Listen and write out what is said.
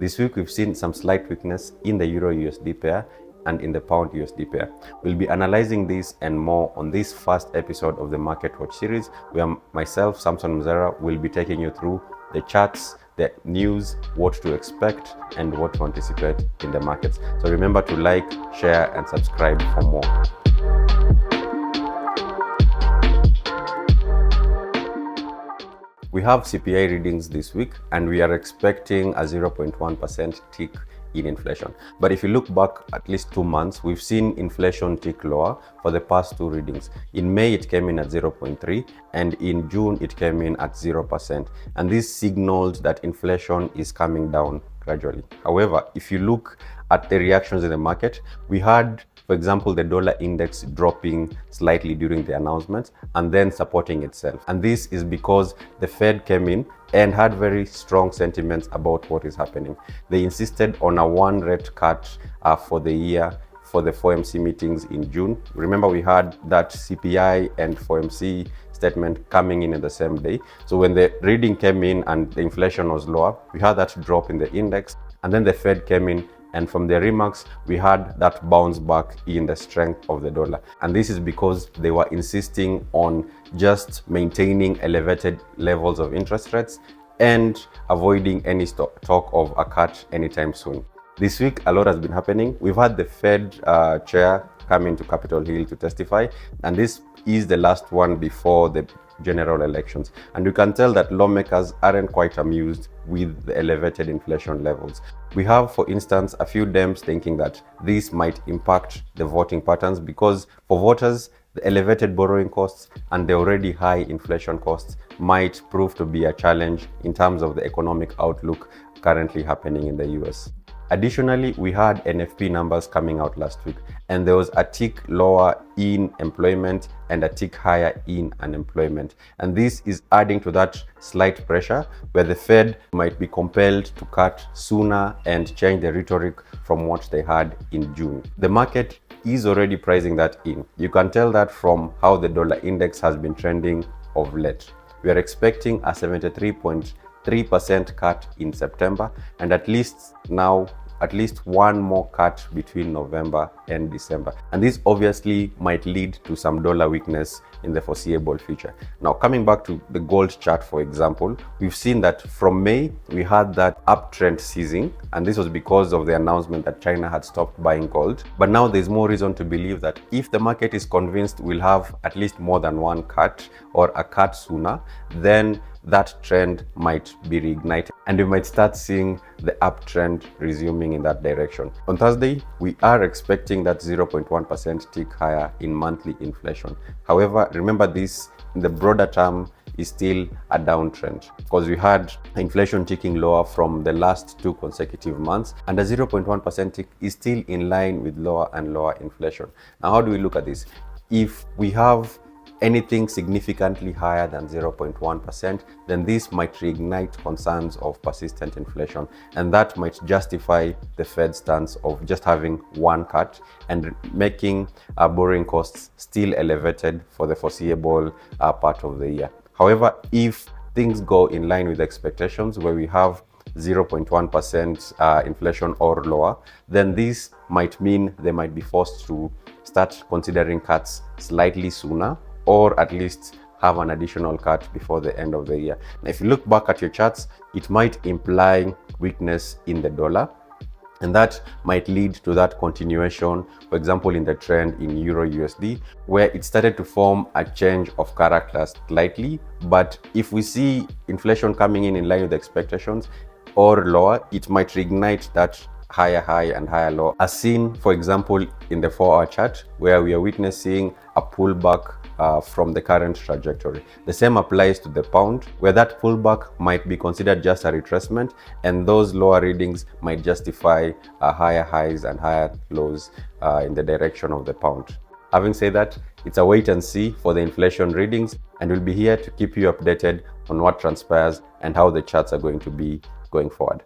This week we've seen some slight weakness in the Euro USD pair and in the Pound USD pair. We'll be analyzing this and more on this first episode of the Market Watch series, where myself, Samson Mzera, will be taking you through the charts, the news, what to expect, and what to anticipate in the markets. So remember to like, share, and subscribe for more. We have CPI readings this week, and we are expecting a 0.1% tick in inflation. But if you look back at least 2 months, we've seen inflation tick lower for the past two readings. In May, it came in at 0.3, and in June, it came in at 0%. And this signaled that inflation is coming down gradually. However, if you look at the reactions in the market, we had, for example, the dollar index dropping slightly during the announcement and then supporting itself. And this is because the Fed came in and had very strong sentiments about what is happening. They insisted on a one rate cut for the year for the FOMC meetings in June. Remember, we had that CPI and FOMC statement coming in the same day. So when the reading came in and the inflation was lower, we had that drop in the index, and then the Fed came in, and from the remarks, we had that bounce back in the strength of the dollar. And this is because they were insisting on just maintaining elevated levels of interest rates and avoiding any talk of a cut anytime soon. This week, a lot has been happening. We've had the Fed chair come into Capitol Hill to testify, and this is the last one before the general elections. And you can tell that lawmakers aren't quite amused with the elevated inflation levels. We have, for instance, a few Dems thinking that this might impact the voting patterns because for voters, the elevated borrowing costs and the already high inflation costs might prove to be a challenge in terms of the economic outlook currently happening in the US. Additionally, we had NFP numbers coming out last week, and there was a tick lower in employment and a tick higher in unemployment. And this is adding to that slight pressure where the Fed might be compelled to cut sooner and change the rhetoric from what they had in June. The market is already pricing that in. You can tell that from how the dollar index has been trending of late. We are expecting a 73.3% cut in September, and at least one more cut between November and December. And this obviously might lead to some dollar weakness in the foreseeable future. Now, coming back to the gold chart, for example, we've seen that from May, we had that uptrend ceasing, and this was because of the announcement that China had stopped buying gold. But now there's more reason to believe that if the market is convinced we'll have at least more than one cut or a cut sooner, then that trend might be reignited and we might start seeing the uptrend resuming in that direction. On Thursday, we are expecting that 0.1% tick higher in monthly inflation. However, remember this in the broader term is still a downtrend because we had inflation ticking lower from the last 2 consecutive months, and the 0.1% tick is still in line with lower and lower inflation. Now, how do we look at this? If we have anything significantly higher than 0.1%, then this might reignite concerns of persistent inflation, and that might justify the Fed stance of just having one cut and making borrowing costs still elevated for the foreseeable part of the year. However, if things go in line with expectations where we have 0.1% inflation or lower, then this might mean they might be forced to start considering cuts slightly sooner, or at least have an additional cut before the end of the year. Now, if you look back at your charts, it might imply weakness in the dollar, and that might lead to that continuation, for example, in the trend in Euro USD, where it started to form a change of character slightly. But if we see inflation coming in line with expectations or lower, it might reignite that higher high and higher low, as seen, for example, in the 4-hour chart, where we are witnessing a pullback from the current trajectory. The same applies to the pound, where that pullback might be considered just a retracement, and those lower readings might justify higher highs and higher lows in the direction of the pound. Having said that, it's a wait and see for the inflation readings, and we'll be here to keep you updated on what transpires and how the charts are going to be going forward.